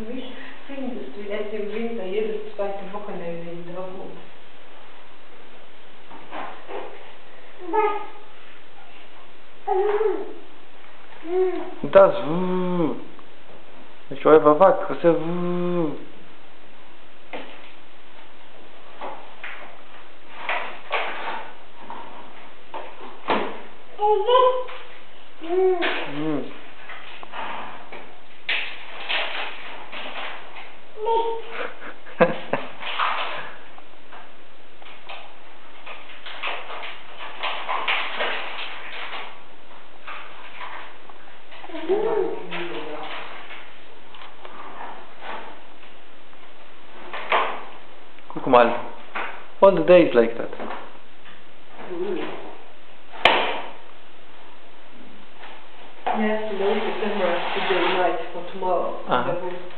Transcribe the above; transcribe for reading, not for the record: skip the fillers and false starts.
Mich findest du erst im Winter jedes zweite Wochenende in der Wohnung. Das ich war einfach wach, was ist ja Guck mal, all the days like that. Yes, today is the camera today night for tomorrow.